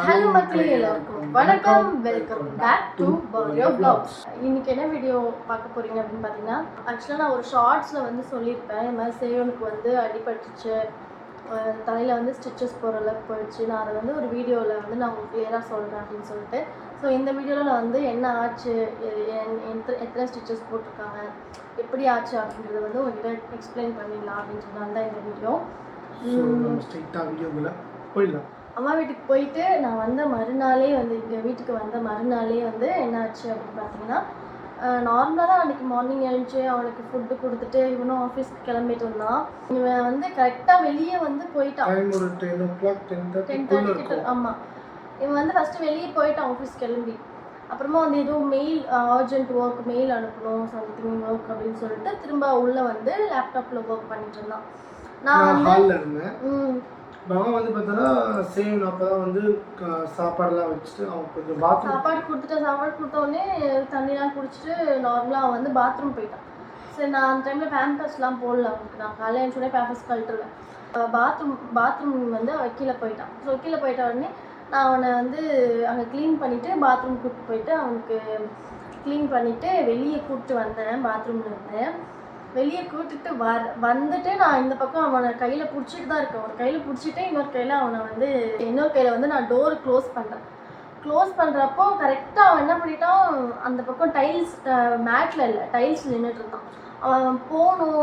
Hello மக்களே, எல்லாருக்கும் வணக்கம். வெல்கம் பேக் டு பர்யோ vlogs. இன்னைக்கு என்ன வீடியோ பார்க்க போறீங்க அப்படின்னு பார்த்தீங்கன்னா, ஆக்சுவலாக நான் ஒரு ஷார்ட்ஸில் வந்து சொல்லியிருப்பேன். இந்த மாதிரி சேவனுக்கு வந்து அடிபட்டுச்சு, தலையில் வந்து ஸ்டிச்சஸ் போகிற அளவுக்கு போயிடுச்சு. நான் அதை வந்து ஒரு வீடியோவில் வந்து நான் உங்களுக்கு கிளியராக சொல்கிறேன் அப்படின்னு சொல்லிட்டு. ஸோ இந்த வீடியோவில் நான் வந்து என்ன ஆச்சு, எத்தனை ஸ்டிச்சஸ் போட்டிருக்காங்க, எப்படி ஆச்சு அப்படின்றத வந்து உங்ககிட்ட எக்ஸ்பிளைன் பண்ணிடலாம் அப்படின்னு சொன்னால தான் இந்த வீடியோ. வீடியோக்குள்ள போயிடலாம். அம்மா வீட்டுக்கு போயிட்டு நான் வந்த மறுநாளே வந்து இங்கே வீட்டுக்கு வந்த மறுநாளே வந்து என்னாச்சு அப்படின்னு பார்த்தீங்கன்னா, நார்மலாக தான் அன்றைக்கி மார்னிங் எழுந்துச்சு அவனுக்கு ஃபுட்டு கொடுத்துட்டு இவனும் ஆஃபீஸ்க்கு கிளம்பிட்டு இருந்தான். இவன் வந்து கரெக்டாக வெளியே வந்து போயிட்டான். 10:30 ஆமாம். இவன் வந்து ஃபஸ்ட்டு வெளியே போயிட்டான் ஆஃபீஸ் கிளம்பி. அப்புறமா வந்து எதுவும் மெயில், அர்ஜென்ட் ஒர்க் மெயில் அனுப்பணும், சம்திங் ஒர்க் அப்படின்னு சொல்லிட்டு திரும்ப உள்ளே வந்து லேப்டாப்பில் ஒர்க் பண்ணிட்டு இருந்தான். நான் ஹாலில் இருந்தேன். அவன் வந்து பார்த்தோன்னா சேம் அப்போ தான் வந்து சாப்பாடெல்லாம் வச்சுட்டு அவன் கொஞ்சம் சாப்பாடு கொடுத்தோடனே தண்ணிலாம் குடிச்சிட்டு நார்மலாக அவன் வந்து பாத்ரூம் போயிட்டான். சரி, நான் அந்த டைமில் பேம்பர்ஸ்லாம் போடல அவனுக்கு. நான் காலையில் எழுந்துச்சோடனே பேம்பர்ஸ் கழட்டுருவேன். பாத்ரூம் வந்து அவன் கீழே போயிட்டான். ஸோ கீழே போயிட்ட உடனே நான் அவனை வந்து அங்கே க்ளீன் பண்ணிவிட்டு பாத்ரூம் கூப்பிட்டு போயிட்டு அவனுக்கு க்ளீன் பண்ணிவிட்டு வெளியே கூப்பிட்டு வந்தேன். பாத்ரூமில் இருந்தேன். வெளியே கூட்டிட்டு வந்துட்டு நான் இந்த பக்கம் அவனை கையில் பிடிச்சிட்டு தான் இருக்கேன். ஒரு கையில் பிடிச்சிட்டு இன்னொரு கையில் வந்து நான் டோர் க்ளோஸ் பண்ணுறப்போ கரெக்டாக அவன் என்ன பண்ணிட்டான், அந்த பக்கம் டைல்ஸ் மேட்டில் இல்லை டைல்ஸ் நின்றுட்டு இருந்தான். அவன்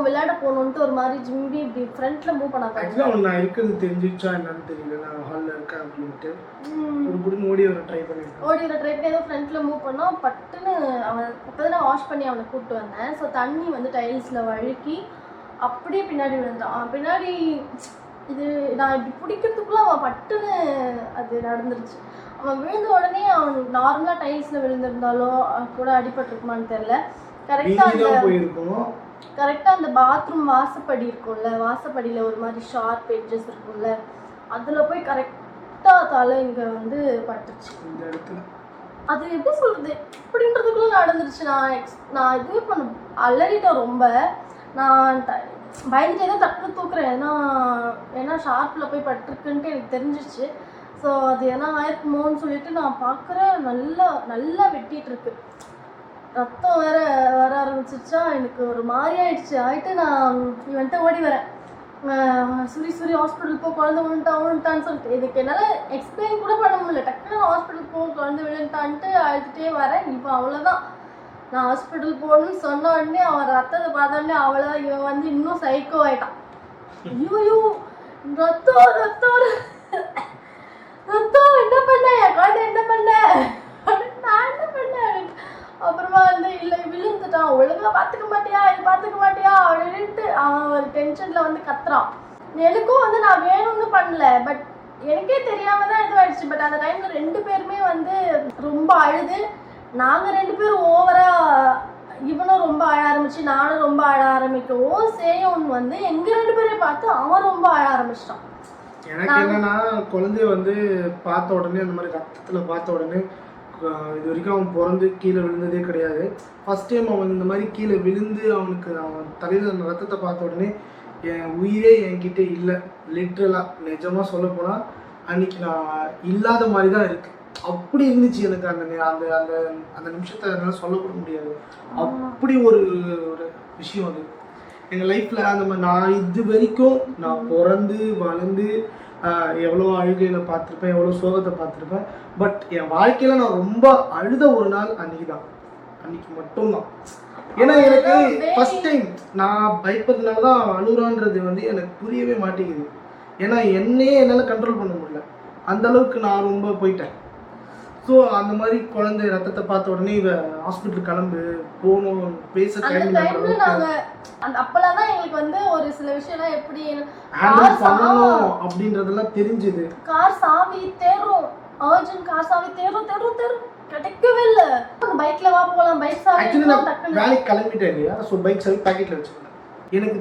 விளையாட போகணுன்ட்டு ஒரு மாதிரி ஜிம்பி இப்படி ஃப்ரண்ட்டில் மூவ் பண்ணாங்க. நான் இருக்கிறது தெரிஞ்சிச்சா என்னன்னு தெரியல, நான் ஹாலில் இருக்கேன் அப்படின்ட்டு ஓடி வர ட்ரை பண்ணி ஏதோ ஃப்ரண்ட்டில் மூவ் பண்ணால் பட்டுன்னு அவன் இப்போ தான் வாஷ் பண்ணி அவனை கூப்பிட்டு வந்தேன். ஸோ தண்ணி வந்து டைல்ஸில் வழுக்கி அப்படியே பின்னாடி விழுந்தான். பின்னாடி இது நான் இப்படி பிடிக்கிறதுக்குள்ளே அவன் பட்டுன்னு அது நடந்துருச்சு. அவன் விழுந்த உடனே அவன் நார்மலாக டைல்ஸில் விழுந்திருந்தாலோ கூட அடிபட்டிருக்குமான்னு தெரில. கரெக்டாக அந்த பாத்ரூம் வாசப்படி இருக்கும்ல, வாசப்படியில் ஒரு மாதிரி ஷார்ப் எட்ஜஸ் இருக்கும்ல, அதில் போய் கரெக்டாக தலை இங்கே வந்து பட்டுச்சு. அது எப்படி சொல்கிறது அப்படின்றதுக்குள்ளே நடந்துருச்சு. நான் இதுவே அலறிட்டேன் ரொம்ப. நான் பயந்துட்டே தான் டக்குனு தூக்குறேன். ஏன்னா ஷார்ப்பில் போய் பட்டிருக்குன்ட்டு எனக்கு தெரிஞ்சிச்சு. ஸோ அது என்ன ஆயிருக்குமோன்னு சொல்லிட்டு நான் பார்க்குறேன். நல்லா வெட்டிகிட்டு இருக்கு. ரத்தம் வேற வர ஆரம்பிச்சிச்சா, எனக்கு ஒரு மாதிரி ஆயிட்டு நான் இவன்ட்டு ஓடி வரேன். சுரி ஹாஸ்பிட்டல் போ, குழந்தை விழுந்துட்டான்னு சொல்லிட்டு இதுக்கு என்னால் எக்ஸ்பிளைன் கூட பண்ண முடியல. டக்குனு ஹாஸ்பிட்டல் போ, குழந்தை விழுந்துட்டான்ட்டு அழுதுகிட்டே வரேன். இப்போ அவ்வளோதான், நான் ஹாஸ்பிட்டல் போகணுன்னு சொன்ன உடனே அவன் ரத்தத்தை பார்த்த உடனே அவ்வளோதான், இவன் வந்து இன்னும் சைக்கோ ஆயிட்டான். ஐயோ ரத்தம் என்ன பண்ண, என் குழந்தை என்ன பண்ண, நான் என்ன பண்ணேன். அப்புறமா வந்து இல்லை விழுந்துட்டான், ஒழுங்காக பார்த்துக்க மாட்டியா அப்படின்ட்டு அவன் ஒரு டென்ஷனில் வந்து கத்துறான். எனக்கும் வந்து நான் வேணும்னு பண்ணல, பட் எனக்கே தெரியாம தான் இதுவாயிடுச்சு. பட் அந்த டைமில் 2 பேருமே வந்து ரொம்ப அழுது, நாங்கள் 2 பேரும் ஓவராக, இவனும் ரொம்ப அழ ஆரம்பிச்சு, நானும் ரொம்ப அழ ஆரம்பிக்கவும் சேயோன் வந்து எங்கள் 2 பேரையும் பார்த்து அவன் ரொம்ப அழ ஆரம்பிச்சிட்டான். எனக்கு என்னன்னா, குழந்தைய வந்து பார்த்த உடனே அந்த மாதிரி ரத்தத்தில் பார்த்த உடனே இது வரைக்கும் அவன் பிறந்து கீழே விழுந்ததே கிடையாது. ஃபஸ்ட் டைம் அவன் இந்த மாதிரி கீழே விழுந்து அவன் தலையில் அந்த ரத்தத்தை பார்த்த உடனே என் உயிரே என்கிட்ட இல்லை. லிட்ரலாக நிஜமாக சொல்ல போனால் அன்னைக்கு நான் இல்லாத மாதிரி தான் இருக்கு. அப்படி இருந்துச்சு எனக்கு அந்த அந்த அந்த அந்த நிமிஷத்தை என்னால் சொல்லக்கூட முடியாது. அப்படி ஒரு விஷயம் அது எங்கள் லைஃப்பில். அந்த மாதிரி நான் இது வரைக்கும் நான் பிறந்து வளர்ந்து எவ்வளோ அழுகையில் பார்த்துருப்பேன், எவ்வளோ சோகத்தை பார்த்துருப்பேன். பட் என் வாழ்க்கையில் நான் ரொம்ப அழுத ஒரு நாள் அன்னைக்கு மட்டும்தான். ஏன்னா எனக்கு ஃபஸ்ட் டைம் நான் பயப்படுறதுனால தான் அழுறான்றது வந்து எனக்கு புரியவே மாட்டேங்குது. ஏன்னா என்னையே என்னால் கண்ட்ரோல் பண்ண முடியல, அந்த அளவுக்கு நான் ரொம்ப போயிட்டேன். ஸோ அந்த மாதிரி குழந்தை ரத்தத்தை பார்த்த உடனே இவ ஹாஸ்பிட்டல் கிளம்பு போகணும் பேச அப்பெல்லாம் தான் எங்களுக்கு வந்து ஒரு சில விஷயம்லாம் எப்படி ஹேண்டில் பண்ணணும் அப்படின்றதெல்லாம் தெரிஞ்சுது. கார் சாவி தேடும், அர்ஜென்ட் கார் சாவி தேடும் கிடைக்கவே இல்லை. பைக்ல வா போகலாம், பைக் சாவி. ஆக்சுவலி நான் வேலைக்கு கிளம்பிட்டேன் இல்லையா, ஸோ பைக் சாவி பாக்கெட்ல வச்சுருந்தேன். எனக்கு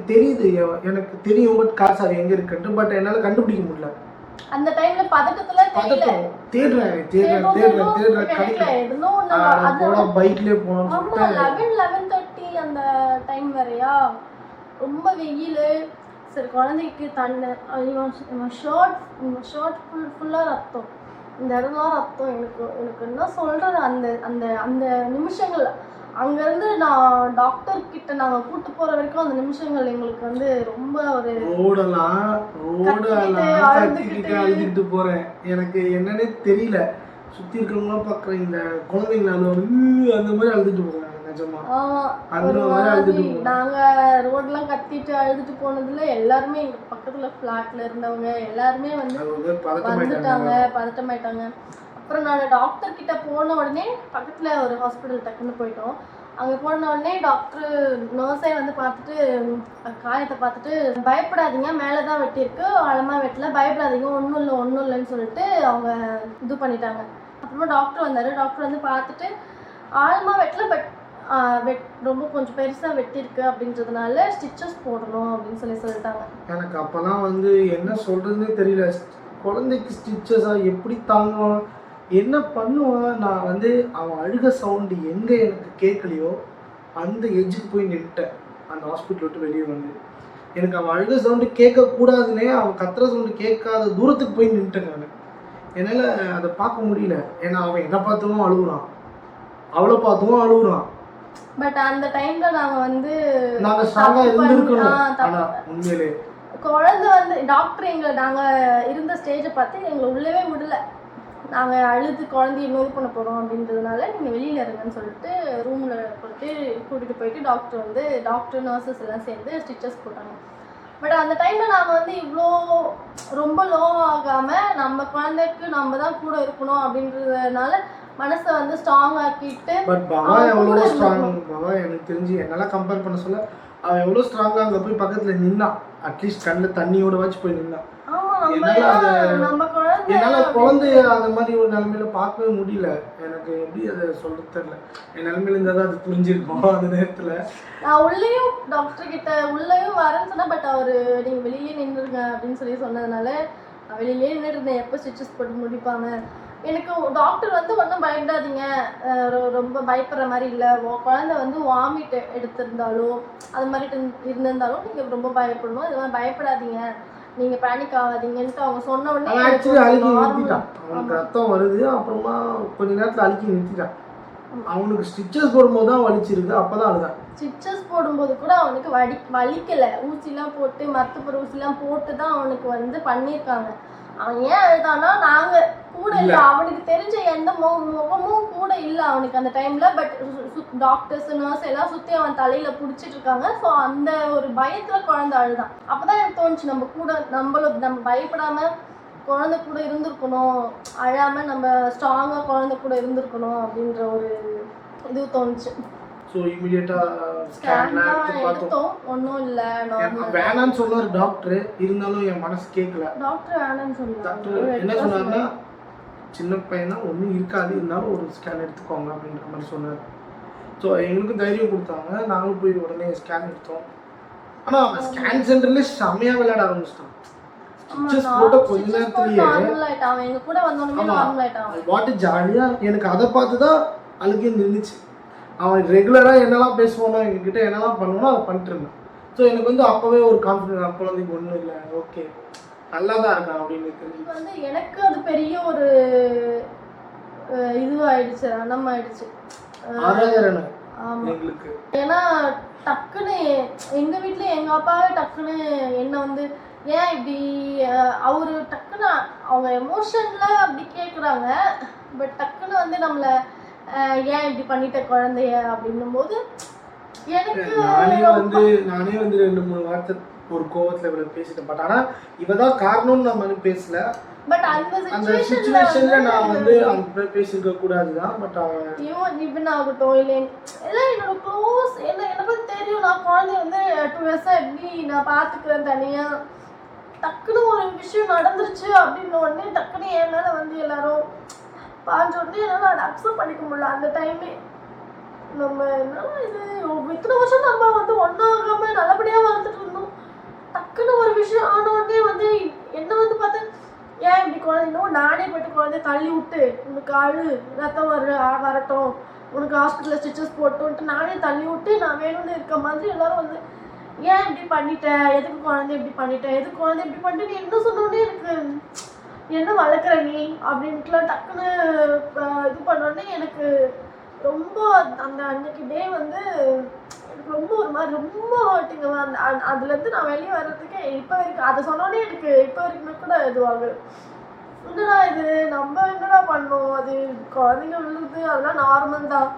தெரியும் பட் கார் சாவி எங்கே இருக்குன்ட்டு, பட் என்னால் கண்டுபிடிக்க முடியல. அந்த டைம்ல பதட்டத்துல தேடுறேன் கிடைக்கல. எதுவும் பைக்லயே போனோம். 11:30 அந்த டைம் வரையா, ரொம்ப வெயில். சரி, குழந்தைக்கு தண்ணி, ஷர்ட் ஃபுல்லாக ரத்தம். இந்த இடம்லாம் ரத்தம். எனக்கு எனக்கு என்ன சொல்கிறது, அந்த அந்த அந்த நிமிஷங்கள் அங்கேருந்து நான் டாக்டர் கிட்ட நாங்கள் கூட்டு போகிற வரைக்கும் அந்த நிமிஷங்கள் எங்களுக்கு வந்து ரொம்ப ஒரு கத்திக்கிட்டு அழுதுகிட்டு போகிறேன். எனக்கு என்னன்னே தெரியல. சுற்றி இருக்கிறவங்களாம் பார்க்குறேன், இந்த குழந்தைங்களால அந்த மாதிரி அழுதுட்டு போகிறேன். நாங்க ரோட்லாம் கத்திட்டு அழுதுட்டு போனதுல எல்லாருமே எங்க பக்கத்துல ஃபிளாட்ல இருந்தவங்க எல்லாருமே வந்து வந்துட்டாங்க, பதட்டமாயிட்டாங்க. அப்புறம் நான் டாக்டர் கிட்ட போன உடனே பக்கத்துல ஒரு ஹாஸ்பிட்டல் டக்குன்னு போயிட்டோம். அங்க போன உடனே டாக்டர் நர்ஸே வந்து பார்த்துட்டு காயத்தை பார்த்துட்டு, பயப்படாதீங்க, மேலதான் வெட்டியிருக்கு, ஆழமா வெட்டல, பயப்படாதீங்க, ஒன்றும் இல்லைன்னு சொல்லிட்டு அவங்க இது பண்ணிட்டாங்க. அப்புறமா டாக்டர் வந்தாரு. டாக்டர் வந்து பார்த்துட்டு ஆழமா வெட்டல, பட் ரொம்ப கொஞ்சம் பெருசா வெட்டிருக்கு அப்படின்றதுனால ஸ்டிச்சஸ் போடணும் அப்படின்னு சொல்லிட்டாங்க. எனக்கு அப்பெல்லாம் வந்து என்ன சொல்றதுன்னே தெரியல. குழந்தைக்கு ஸ்டிச்சஸா எப்படி தாங்குவான், என்ன பண்ணுவான். நான் வந்து அவன் அழுக சவுண்டு எங்க எனக்கு கேட்கலையோ அந்த எஜ்ஜுக்கு போய் நின்ட்டேன். அந்த ஹாஸ்பிட்டல் விட்டு வெளியே வந்து எனக்கு அவன் அழுக சவுண்டு கேட்கக்கூடாதுன்னே, அவன் கத்துற சவுண்டு கேட்காத தூரத்துக்கு போய் நின்ட்டேன். நான் என்னால் அதை பார்க்க முடியல. ஏன்னா அவன் என்ன பார்த்துவும் அழுகுறான், அவளை பார்த்துவும் அழுகுறான். பட் அந்த டைம்ல நாங்க ஸ்ட்ராங்கா இருந்திருக்கணும். ஆனா உண்மையிலே குழந்தை வந்து டாக்டர் நாங்க இருந்த ஸ்டேஜை பார்த்து எங்களை உள்ளவே விடல. நாங்க அழுது குழந்தைய நோய் பண்ண போறோம் அப்படின்றதுனால நீங்க வெளியில இருங்கன்னு சொல்லிட்டு ரூம்ல கூட்டிட்டு போயிட்டு டாக்டர் நர்சஸ் எல்லாம் சேர்ந்து ஸ்டிச்சஸ் போட்டாங்க. பட் அந்த டைம்ல நாங்க வந்து இவ்வளோ ரொம்ப லோ ஆகாம நம்ம குழந்தைக்கு நம்ம தான் கூட இருக்கணும் அப்படின்றதுனால மனசை வந்து ஸ்ட்ராங் ஆக்கிட்டு. பட் பாபா எவ்வளோ ஸ்ட்ராங், பாபா எனக்கு தெரிஞ்சு என்னெல்லாம் கம்பேர் பண்ண சொல்ல அவன் எவ்வளோ ஸ்ட்ராங்காக அங்கே போய் பக்கத்தில் நின்னான். அட்லீஸ்ட் கண்ணில் தண்ணியோட வச்சு போய் நின்னான். என்னால் குழந்தைய அந்த மாதிரி ஒரு நிலைமையில பார்க்கவே முடியல. எனக்கு எப்படி அதை சொல்ல தெரியல. என் நிலைமையில இருந்தால் தான் அது புரிஞ்சிருக்கும். அந்த நேரத்தில் நான் உள்ளேயும் டாக்டர் கிட்ட உள்ளேயும் வரேன்னு சொன்னேன். பட் அவர் நீங்கள் வெளியிலே நின்றுருங்க அப்படின்னு சொன்னதுனால நான் வெளியிலே நின்றுருந்தேன். எப்போ ஸ்டிச்சஸ் போட்டு முடிப்பாங்க. எனக்கு டாக்டர் வந்து ஒன்றும் பயப்படாதீங்க, ரொம்ப பயப்படுற மாதிரி இல்லை, குழந்தை வந்து வாமிட் எடுத்திருந்தாலோ அது மாதிரி இருந்திருந்தாலும் நீங்கள் ரொம்ப பயப்படணும், இது மாதிரி பயப்படாதீங்க, நீங்கள் பேனிக் ஆகாதீங்கன்ட்டு அவங்க சொன்ன உடனே ஆக்சுவலி அழுகி நிறுத்திட்டான். அவனுக்கு ரத்தம் வருது, அப்புறமா கொஞ்ச நேரத்தில் அழுகி நிறுத்திட்டான். அவனுக்கு ஸ்டிச்சஸ் போடும்போது தான் வலிச்சிருக்கு, அப்போதான் அழுதான். ஸ்டிச்சஸ் போடும்போது கூட அவனுக்கு வலிக்கலை. ஊசிலாம் போட்டு மருத்துவ ஊசிலாம் போட்டு தான் அவனுக்கு வந்து பண்ணியிருக்காங்க. அவன் ஏன் அழுதானா, நாங்கள் கூட இல்லை, அவனுக்கு தெரிஞ்ச எந்த முகமும் கூட இல்லை அவனுக்கு அந்த டைம்ல. பட் டாக்டர்ஸ் நர்ஸ் எல்லாம் சுற்றி அவன் தலையில பிடிச்சிட்டு இருக்காங்க. ஸோ அந்த ஒரு பயத்துல குழந்தை அழுதான். அப்பதான் எனக்கு தோணுச்சு, நம்ம கூட நம்ம பயப்படாம குழந்தை கூட இருந்திருக்கணும், அழாம நம்ம ஸ்ட்ராங்கா குழந்தை கூட இருந்திருக்கணும் அப்படின்ற ஒரு இது தோணுச்சு. ஸோ இமிடியேட்டா ஸ்கேன்லாம் எடுத்தோம். ஒன்றும் இல்லை, வேணான்னு சொன்னார் டாக்டர். இருந்தாலும் என் மனசு கேட்கல. டாக்டர் வேணான்னு சொன்னார். டாக்டர் என்ன சொன்னார்னா, சின்ன பையன் தான், ஒன்றும் இருக்காது, இருந்தாலும் ஒரு ஸ்கேன் எடுத்துக்கோங்க அப்படின்ற மாதிரி சொன்னார். ஸோ எங்களுக்கும் தைரியம் கொடுத்தாங்க. நாங்களும் போய் உடனே ஸ்கேன் எடுத்தோம். ஆனால் ஸ்கேன் சென்டர்லேயே செம்மையாக விளையாட ஆரம்பிச்சிட்டான். கொஞ்ச நேரத்துலயே வாட்டு ஜாலியா. எனக்கு அதை பார்த்து தான் அழுகே நின்றுச்சு. அவன் ரெகுலராக என்னெல்லாம் பேசுவானோ, எங்ககிட்ட என்னெல்லாம் பண்ணுவானோ அதை பண்ணிட்டு இருந்தான். ஸோ எனக்கு வந்து அப்போவே ஒரு கான்ஃபிடன்ஸ், குழந்தைக்கு ஒன்றும் இல்லை, ஓகே நல்லா தான் இருக்கான் அப்படின்னு தெரிஞ்சு வந்து எனக்கு அது பெரிய ஒரு இதுவாயிடுச்சு, ரணமாயிடுச்சு. எங்களுக்கு ஏன்னா டக்குன்னு எங்க வீட்டுல எங்க அப்பாவே டக்குன்னு என்ன வந்து ஏன் இப்படி அவரு டக்குன்னு அவங்க எமோஷன்ல அப்படி கேட்குறாங்க. பட் டக்குன்னு வந்து நம்மள ஏன் இப்படி பண்ணிட்ட குழந்தைய அப்படின்னும் போது எனக்கு நானே வந்து 2-3 வார்த்தை ஒரு கோவத்துல இவளை பேசிட்டேன். பட் ஆனா இவதான் காரணம்னு நான் வந்து பேசல. பட் அந்த சிச்சுவேஷன்ல நான் வந்து அந்த பேசிருக்க கூடாதுதான். பட் இவன் ஆகட்டும் இல்லை எல்லாம் என்னோட க்ளோஸ் என்ன பத்தி தெரியும். நான் குழந்தைய வந்து 2 years எப்படி நான் பாத்துக்கிறேன் தனியா. டக்குன்னு ஒரு விஷயம் நடந்துருச்சு அப்படின்னு உடனே டக்குன்னு என் மேல வந்து எல்லாரும் பாஞ்ச உடனே என்னால அதை அக்செப்ட் பண்ணிக்க முடியல. அந்த டைமே நம்ம என்னன்னா இது இத்தனை வருஷம் நம்ம வந்து ஒன்னாகாம நல்லபடியா வளர்த்துட்டு இருந்தோம். டக்குன்னு ஒரு விஷயம் ஆன உடனே வந்து என்ன வந்து பார்த்து ஏன் இப்படி குழந்தைங்களும் நானே போய்ட்டு குழந்தைய தள்ளி விட்டு உனக்கு அழு ரத்தம் வரட்டும் உனக்கு ஹாஸ்பிட்டலில் ஸ்டிச்சஸ் போட்டுன்ட்டு நானே தள்ளி விட்டு நான் வேணும்னு இருக்க மாதிரி எல்லாரும் வந்து ஏன் இப்படி பண்ணிட்டேன், எதுக்கு குழந்தை இப்படி பண்ணிட்டேன், எதுக்கு குழந்தை இப்படி பண்ணிட்டு என்ன சொன்னோடனே எனக்கு என்ன வளர்க்குற நீ அப்படின்ட்டுலாம் டக்குன்னு இது பண்ணோடனே எனக்கு ரொம்ப அந்த அன்னைக்கு டே வந்து எனக்கு ரொம்ப ஒரு மாதிரி ரொம்ப ஹர்ட்டிங்க. அதுலேருந்து நான் வெளியே வர்றதுக்கு இப்போ வரைக்கும் அதை சொன்னோடனே எனக்கு இப்போ வரைக்குமே கூட இதுவாகுது. என்னடா இது நம்ம என்னடா பண்ணோம், அது குழந்தைங்க விழுது அதெல்லாம் நார்மல் தான்.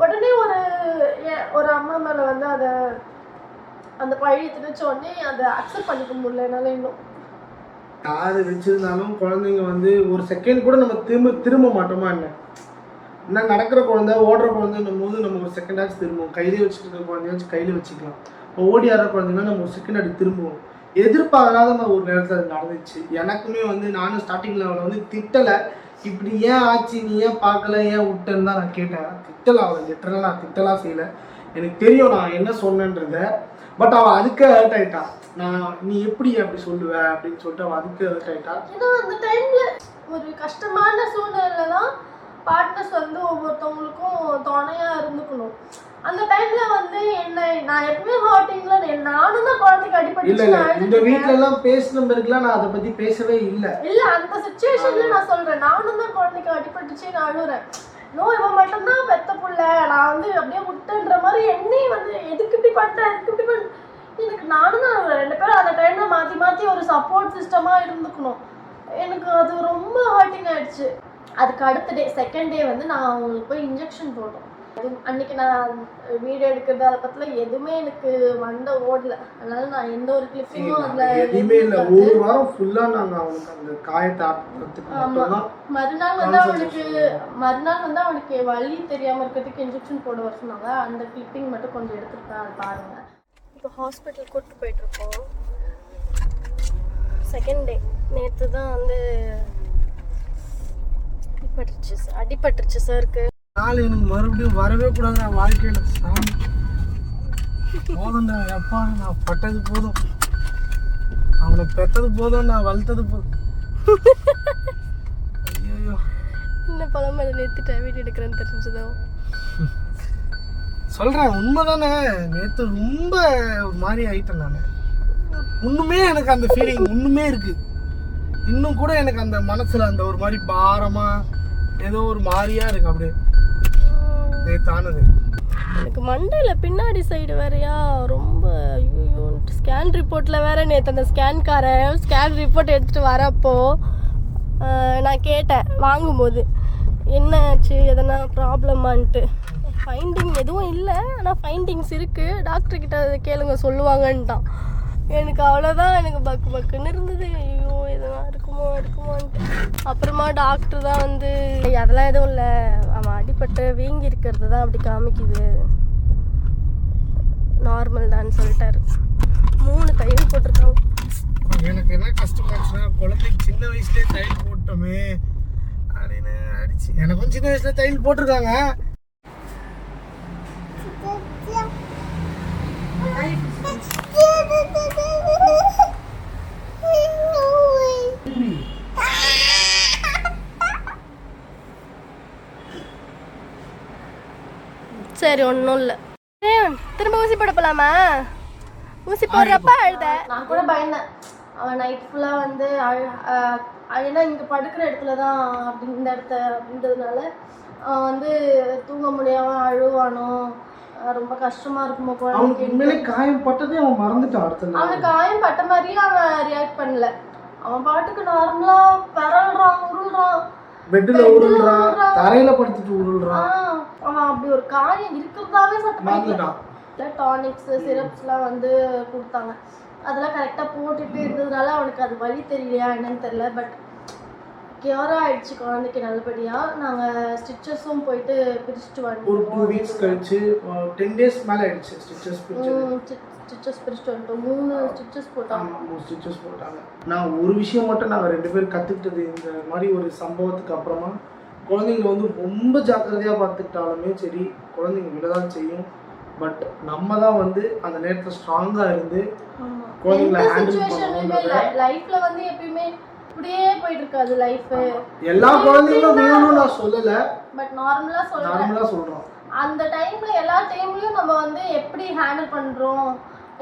உடனே ஒரு அம்மா மேலே வந்து அதை அந்த பழி திணிச்ச உடனே அதை அக்செப்ட் பண்ணிக்க முடியல என்னால். இன்னும் யார் வச்சிருந்தாலும் குழந்தைங்க வந்து ஒரு செகண்ட் கூட நம்ம திரும்ப மாட்டோமா என்ன நடக்கிற குழந்தை ஓடுற குழந்தைன்னும் போது நம்ம ஒரு செகண்ட் ஆச்சு திரும்புவோம். கையிலே வச்சுட்டு இருக்க குழந்தையாச்சும் கையில் வச்சுக்கலாம். இப்போ ஓடி ஆடுற குழந்தைங்கன்னா நம்ம ஒரு செகண்ட் அப்படி திரும்புவோம். எதிர்பாராத ஒரு நேரத்தில் அது நடந்துச்சு எனக்குமே. வந்து நானும் ஸ்டார்டிங்கில் அவளை வந்து திட்டலை, இப்படி ஏன் ஆச்சு நீ ஏன் பார்க்கல ஏன் விட்டேன்னு தான் நான் கேட்டேன். திட்டலை அவளை, லிட்டரலாக நான் திட்டலாம் செய்யலை. எனக்கு தெரியும் நான் என்ன சொன்னேன்றத. பட் அவள் அதுக்கு ஹர்ட் ஆகிட்டான். நீ எப்படி அப்படி சொல்லுவ அப்படின்னு சொல்லிட்டு அவள் அதுக்கு ஹர்ட் ஆகிட்டான். ஏன்னா அந்த டைமில் ஒரு கஷ்டமான சூழ்நிலை தான் பார்ட்னர்ஸ் வந்து ஒவ்வொருத்தவங்களுக்கும் துணையாக இருந்துக்கணும். அந்த டைம்ல வந்து என்ன நான் எப்பவுமே ஹார்ட்டிங்ல நானும் தான் குழந்தைக்கு அடிபட்டுச்சு. இந்த வீட்ல எல்லாம் பேசின பிறகுலாம் நான் அதை பத்தி பேசவே இல்லை. அந்த சிச்சுவேஷன்ல நான் சொல்றேன், நானும் தான் குழந்தைக்கு அடிபட்டுச்சு நான் அழுறேன். நோ இவன் மட்டும்தான் பெத்த புள்ள, நான் வந்து அப்படியே விட்டுன்ற மாதிரி என்னையும் வந்து எதுக்கு இப்படி பண்ண எனக்கு நானும் தான் அழுறேன். 2 பேரும் அந்த டைம்ல மாத்தி மாத்தி ஒரு சப்போர்ட் சிஸ்டமா இருந்துக்கணும். எனக்கு அது ரொம்ப ஹார்ட்டிங் ஆயிடுச்சு. அதுக்கு அடுத்த டே செகண்ட் டே வந்து நான் அவங்களுக்கு போய் இன்ஜெக்ஷன் போட்டோம். அன்னைக்கு நான் வீடியோ எடுக்கிறது அதை பத்தில எதுவுமே எனக்கு மண்டை ஓடல. அதனால நான் எந்த ஒரு கிளிப்பிங்கும் அதுல எதுவுமே இல்லை. ஒரு வாரம் ஃபுல்லா நாங்க அவனுக்கு அந்த காயத்தை மறுநாள் வந்து அவனுக்கு வலி தெரியாம இருக்கிறதுக்கு இன்ஜெக்ஷன் போட வர சொன்னாங்க. அந்த கிளிப்பிங் மட்டும் கொஞ்சம் எடுத்துருக்கேன், அது பாருங்க. இப்போ ஹாஸ்பிட்டல் கூப்பிட்டு போயிட்டு இருக்கோம். செகண்ட் டே நேற்று தான் வந்து அடிபட்டுருச்சு சாருக்கு. நாள் எனக்கு மறுபடியும் வரவே கூடாது நான் வாழ்க்கையில. சாமி போதும்டா எப்பா, நான் பட்டது போதும், அவனை பெத்தது போதும், நான் வளர்த்தது போதும். ஐயோ என்ன பழம் அதை நிறுத்திட்டேன் வீடியோ எடுக்கிறேன்னு தெரிஞ்சதோ. சொல்றேன் உண்மைதானே. நேற்று ரொம்ப ஒரு மாதிரி ஆயிட்டேன் நான். இன்னுமே எனக்கு அந்த ஃபீலிங் இன்னுமே இருக்கு. இன்னும் கூட எனக்கு அந்த மனசுல அந்த ஒரு மாதிரி பாரமா ஏதோ ஒரு மாதிரியா இருக்கு. அப்படியே நேத்தானது எனக்கு மண்டையில பின்னாடி சைடு வேறையா ரொம்ப ஐயோ. ஸ்கேன் ரிப்போர்ட்ல வேற நேற்று அந்த ஸ்கேன் ரிப்போர்ட் எடுத்துட்டு வரப்போ நான் கேட்டேன் வாங்கும்போது என்ன ஆச்சு எதனா ப்ராப்ளமான்ட்டு. ஃபைண்டிங் எதுவும் இல்லை, ஆனால் ஃபைண்டிங்ஸ் இருக்குது, டாக்டர்கிட்ட அதை கேளுங்க சொல்லுவாங்கன்ட்டான். எனக்கு அவ்வளோதான், எனக்கு பக்குன்னு இருந்தது. ஐயோ எதனா இருக்குமோன்ட்டு. அப்புறமா டாக்டர் தான் வந்து அதெல்லாம் எதுவும் இல்லை, அவன் அடிபட்டு வீங்கி இருக்கிறது தான் அப்படி காமிக்குது, நார்மல் தான் சொல்லிட்டாரு. 3 தையல் போட்டிருக்காங்க. எனக்கு என்ன கஷ்டமாச்சுன்னா குழந்தைக்கு சின்ன வயசுலேயே தையல் போட்டோமே அப்படின்னு அடிச்சு. எனக்கும் சின்ன வயசுல தையல் போட்டிருக்காங்க. சரி ஒன்றும் இல்லை. திரும்ப ஊசி போட போலாமா? ஊசி போடுறப்ப அழுத. நான் கூட பயந்தேன். அவன் நைட் ஃபுல்லாக வந்து ஏன்னா இங்கே படுக்கிற இடத்துல தான் இந்த இடத்த அப்படின்றதுனால அவன் வந்து தூங்க முடியாமல் அழுவானோ, ரொம்ப கஷ்டமா இருக்குமோ குழந்தைக்கு. காயம் பட்டதே அவன் மறந்துட்டான். அவனுக்கு காயம் பட்ட மாதிரியே அவன் ரியாக்ட் பண்ணல. அவன் பாட்டுக்கு நார்மலா பரல்றான், உருள்றான், பெட்ல உருள்றான், தரையில படுத்துட்டு உருள்றான். அவன் அப்படி ஒரு காயம் இருக்கிறதாவே சட்டமாட்டான். டானிக்ஸ் சிரப்ஸ்லாம் வந்து கொடுத்தாங்க, அதெல்லாம் கரெக்டாக போட்டுட்டு இருந்ததுனால அவனுக்கு அது வலி தெரியலையா என்னன்னு தெரியல. பட் கியூர் ஆயிடுச்சு குழந்தைக்கு நல்லபடியாக. நாங்கள் ஸ்டிச்சஸும் போயிட்டு பிரிச்சுட்டு வந்தோம். ஒரு 2 வீக்ஸ் கழிச்சு 10 days மேலே ஆயிடுச்சு ஸ்டிச்சஸ் பிரிச்சுட்டு வந்துட்டோம். 3 ஸ்டிச்சஸ் போட்டாங்க. 3 ஸ்டிச்சஸ் போட்டாங்க. நான் ஒரு விஷயம் மட்டும் நாங்கள் 2 பேரும் கற்றுக்கிட்டது, இந்த மாதிரி ஒரு சம்பவத்துக்கு அப்புறமா குழந்தைங்க வந்து ரொம்ப ஜாக்கிரதையாக பார்த்துக்கிட்டாலுமே சரி குழந்தைங்க விழதான் செய்யும். பட் நம்ம தான் வந்து அந்த நேரத்தில் ஸ்ட்ராங்காக இருந்து குழந்தைங்களை ஹேண்டில் பண்ணணும். லைஃப்ல வந்து எப்பயுமே இப்படியே போயிட்டு இருக்காது லைஃப். எல்லா குழந்தைங்களும் வேணும்னு நான் சொல்லலை, பட் நார்மலா சொல்றோம். அந்த டைம்ல எல்லா டைம்லயும் நம்ம வந்து எப்படி ஹேண்டில் பண்றோம்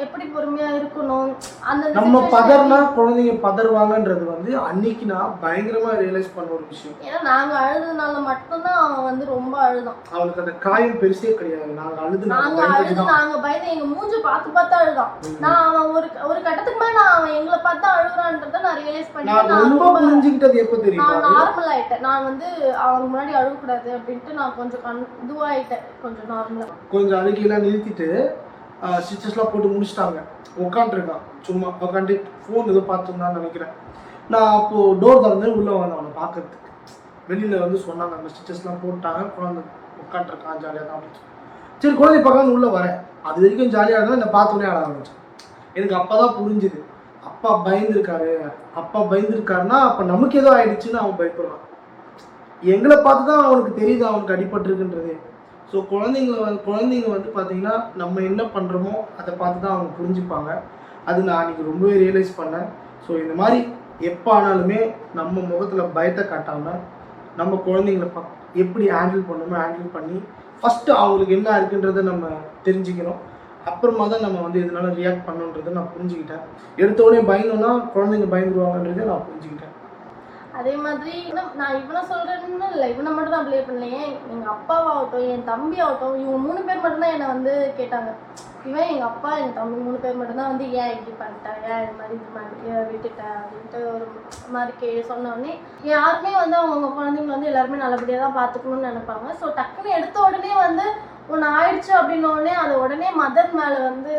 எப்படி பொறுமையா இருக்கணும் அந்த நம்ம பதர்னா குழந்தைங்க பதறுவாங்கன்றது வந்து அன்னைக்கு நான் பயங்கரமா ரியலைஸ் பண்ண ஒரு விஷயம். ஏன்னா நாங்க அழுதுனால மட்டும்தான் அவன் வந்து ரொம்ப அழுதான். அவனுக்கு அந்த காயம் பெருசே கிடையாது. நாங்க அழுது நாங்க பயந்து எங்க மூஞ்சி பார்த்து அழுதான். நான் அவன் ஒரு கட்டத்துக்கு மேல நான் அவன் எங்களை பார்த்து அழுகுறான்றத நான் ரியலைஸ் பண்ணிட்டேன். நான் ரொம்ப புரிஞ்சுக்கிட்டது எப்ப தெரியுமா? நான் நார்மல் ஆயிட்டேன். நான் வந்து அவங்க முன்னாடி அழுகக்கூடாது அப்படின்ட்டு நான் கொஞ்சம் இதுவாயிட்டேன். கொஞ்சம் நார்மலா கொஞ்சம் அழுகையெல்லாம் நிறுத்திட்டு ஸ்டிச்சஸ்லாம் போட்டு முடிச்சிட்டாங்க. உட்காந்துருக்கான் சும்மா உட்காந்து ஃபோன் ஏதோ பார்த்துருந்தான்னு நினைக்கிறேன். நான் அப்போது டோர் திறந்து உள்ளே வந்தேன் அவனை பார்க்கறதுக்கு. வெளியில் வந்து சொன்னாங்க அந்த ஸ்டிச்சஸ்லாம் போட்டாங்க, குழந்தை உட்காந்துருக்கான் ஜாலியாக தான் அப்படின்னு. சரி குழந்தை பார்க்கலான்னு உள்ளே வரேன். அது வரைக்கும் ஜாலியாக இருந்தாலும் என்னை பார்த்தோன்னே ஆட ஆரம்பிச்சேன். எனக்கு அப்போ தான் புரிஞ்சுது அப்பா பயந்துருக்காருன்னா அப்போ நமக்கு ஏதோ ஆயிடுச்சுன்னு அவன் பயப்படுறான். எங்களை பார்த்து தான் அவனுக்கு தெரியுது அவனுக்கு அடிபட்டுருக்குன்றது. ஸோ குழந்தைங்க வந்து பார்த்தீங்கன்னா நம்ம என்ன பண்ணுறோமோ அதை பார்த்து தான் அவங்க புரிஞ்சுப்பாங்க. அது நான் அன்றைக்கி ரொம்பவே ரியலைஸ் பண்ணேன். ஸோ இந்த மாதிரி எப்போ ஆனாலுமே நம்ம முகத்தில் பயத்தை காட்டாமல் நம்ம குழந்தைங்கள எப்படி ஹேண்டில் பண்ணணுமோ ஹேண்டில் பண்ணி ஃபஸ்ட்டு அவங்களுக்கு என்ன இருக்குன்றதை நம்ம தெரிஞ்சுக்கணும். அப்புறமா தான் நம்ம வந்து எதனால ரியாக்ட் பண்ணணுன்றதை நான் புரிஞ்சுக்கிட்டேன். எடுத்தோடனே பயந்தோன்னா குழந்தைங்க பயந்துருவாங்கன்றதை நான் புரிஞ்சுக்கிட்டேன். அதே மாதிரி நான் இவனை சொல்கிறேன்னு இல்லை, இவனை மட்டும் தான் ப்ளே பண்ணலையே. எங்கள் அப்பாவாகட்டும் என் தம்பி ஆகட்டும் இவங்க 3 பேர் மட்டும்தான் என்னை வந்து கேட்டாங்க. இவன் எங்கள் அப்பா எங்கள் தம்பி 3 பேர் மட்டும்தான் வந்து ஏன் இப்படி பண்ணிட்டேன், ஏன் இது மாதிரி விட்டுட்டேன் அப்படின்ட்டு ஒரு மாதிரி சொன்னோடனே யாருமே வந்து அவங்க குழந்தைங்க வந்து எல்லாருமே நல்லபடியாக தான் பார்த்துக்கணும்னு நினைப்பாங்க. ஸோ டக்குன்னு எடுத்த உடனே வந்து ஒன்று ஆயிடுச்சு அப்படின்னோடனே அதை உடனே மதர் மேலே வந்து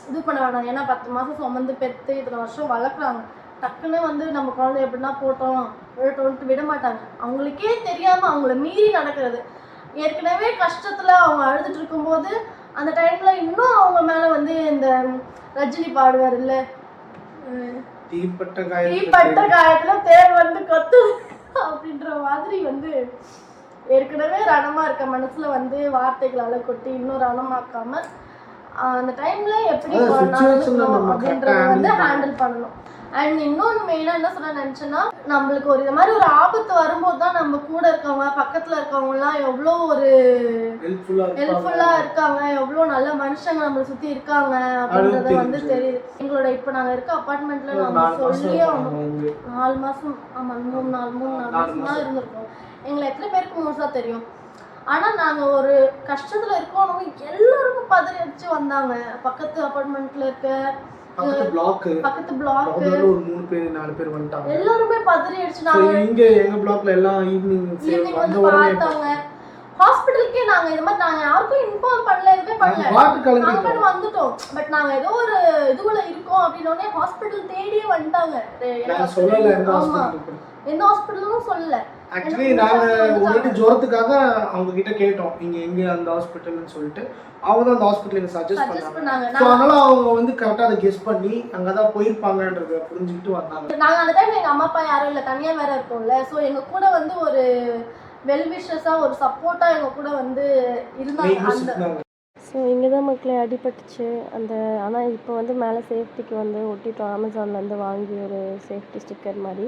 இது பண்ண வேணாம். ஏன்னா 10 மாதம் சுமந்து பெற்று இத்தனை வருஷம் வளர்க்குறாங்க. டக்குன்னு வந்து நம்ம குழந்தை எப்படின்னா போட்டோம் விட மாட்டாங்க. அவங்களுக்கே தெரியாமல் அவங்கள மீறி நடக்கிறது. ஏற்கனவே கஷ்டத்தில் அவங்க அழுதுட்டு இருக்கும்போது அந்த டைமில் இன்னும் அவங்க மேலே வந்து இந்த ரஜினி பாடுவார் இல்லை, தீப்பட்ட காயத்தில் தேர் வந்து கொத்து அப்படின்ற மாதிரி வந்து ஏற்கனவே ரணமாக இருக்க மனசில் வந்து வார்த்தைகளால் கொட்டி இன்னும் ரணமாக்காமல் அந்த டைமில் எப்படி அப்படின்றத வந்து ஹேண்டில் பண்ணணும். அண்ட் இன்னொன்று மெயினாக என்ன சொல்ல நினச்சேன்னா, நம்மளுக்கு இது மாதிரி ஒரு ஆபத்து வரும்போது தான் நம்ம கூட இருக்கவங்க பக்கத்தில் இருக்கவங்கலாம் எவ்வளோ ஒரு ஹெல்ப்ஃபுல்லாக இருக்காங்க, எவ்வளோ நல்ல மனுஷங்க நம்மளை சுற்றி இருக்காங்க அப்படின்றத வந்து தெரியுது. எங்களோட இப்போ நாங்கள் இருக்க அப்பார்ட்மெண்ட்டில் நம்ம சொல்லியே 4 மாதம் ஆமாம் 3 மாதம் தான் இருந்திருக்கோம். எங்களை எத்தனை பேருக்கு மோஸ்டாக தெரியும். ஆனால் நாங்கள் ஒரு கஷ்டத்தில் இருக்கோம், எல்லாருக்கும் பதறி அடிச்சு வந்தாங்க. பக்கத்து அப்பார்ட்மெண்ட்டில் இருக்க பக்கத்து பிளாக் ஒரு 3 பேர் 4 பேர் வந்துட்டாங்க. எல்லாரும் பதறி அடிச்சுனாங்க. இங்க எங்க பிளாக்ல எல்லாம் ஈவினிங் வந்து பார்த்தாங்க. ஹாஸ்பிடலுக்கே நாங்க இது மாதிரி நாங்க யாருக்கும் இன்ஃபார்ம் பண்ணல, எதுவுமே பண்ணல. நாங்க வந்துட்டோம். பட் நாங்க ஏதோ ஒரு இதுக்குள்ள இருக்கோம் அப்படினோனே ஹாஸ்பிடல் தேடியே வந்துட்டாங்க. நான் சொல்லல எந்த ஹாஸ்பிடலும் சொல்லல. ஆக்சுவலி நாங்க ஒரு ஜோரத்துக்காக அவங்க கிட்ட கேட்டோம் இங்க எங்க அந்த ஹாஸ்பிடல்னு சொல்லிட்டு. அவங்க தான் அந்த ஹாஸ்பிடலுக்கு சஜஸ்ட் பண்ணாங்க. சோ அதனால அவங்க வந்து கரெக்ட்டா அதை கெஸ் பண்ணி அங்க தான் போயிருப்பாங்கன்றத புரிஞ்சிட்டு வந்தாங்க. நாங்க அந்த டைம்ல எங்க அம்மா அப்பா யாரும் இல்ல, தனியா வேற இருக்கோம்ல. சோ எங்க கூட வந்து ஒரு வெல் விஷஸா ஒரு சப்போர்ட்டா எங்க கூட வந்து இருந்தாங்க. ஸோ இங்கே தான் மக்களே அடிபட்டுச்சு அந்த. ஆனால் இப்போ வந்து மேலே சேஃப்டிக்கு வந்து ஒட்டிட்டோம். அமேசான்லேருந்து வாங்கி ஒரு சேஃப்டி ஸ்டிக்கர் மாதிரி.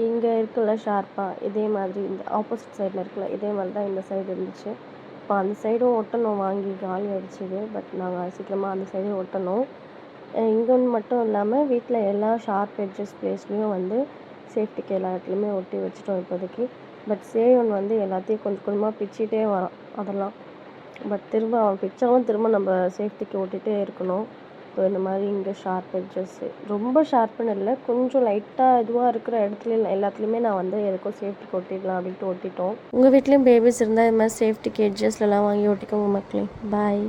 இங்கே இருக்குல்ல ஷார்ப்பாக, இதே மாதிரி இந்த ஆப்போசிட் சைடில் இருக்குல்ல இதே மாதிரி தான் இந்த சைடு இருந்துச்சு. இப்போ அந்த சைடும் ஒட்டணும், வாங்கி காலி ஆகிடுச்சிது. பட் நாங்கள் சீக்கிரமாக அந்த சைடும் ஒட்டணும். இங்கே ஒன்று மட்டும் இல்லாமல் வீட்டில் எல்லா ஷார்ப் எட்ஜஸ் பிளேஸ்லேயும் வந்து சேஃப்டிக்கு எல்லா இடத்துலையுமே ஒட்டி வச்சுட்டோம் இப்போதைக்கு. பட் சேவன் வந்து எல்லாத்தையும் கொஞ்சம் கொஞ்சமாக பிச்சுட்டே வரான் அதெல்லாம். பட் திரும்ப அவன் பிச்சாலும் திரும்ப நம்ம சேஃப்டிக்கு ஓட்டிகிட்டே இருக்கணும். ஸோ இந்த மாதிரி இங்கே ஷார்ப் எட்ஜஸ்ஸு ரொம்ப ஷார்ப்புன்னு இல்லை, கொஞ்சம் லைட்டாக இதுவாக இருக்கிற இடத்துல எல்லாத்துலேயுமே நான் வந்து எதுக்கும் சேஃப்டிக்கு ஒட்டிடலாம் அப்படின்ட்டு ஒட்டிட்டோம். உங்கள் வீட்லேயும் பேபிஸ் இருந்தால் இது மாதிரி சேஃப்டிக்கு எட்ஜஸ்லலாம் வாங்கி ஒட்டிக்கோங்க மக்களே. பாய்.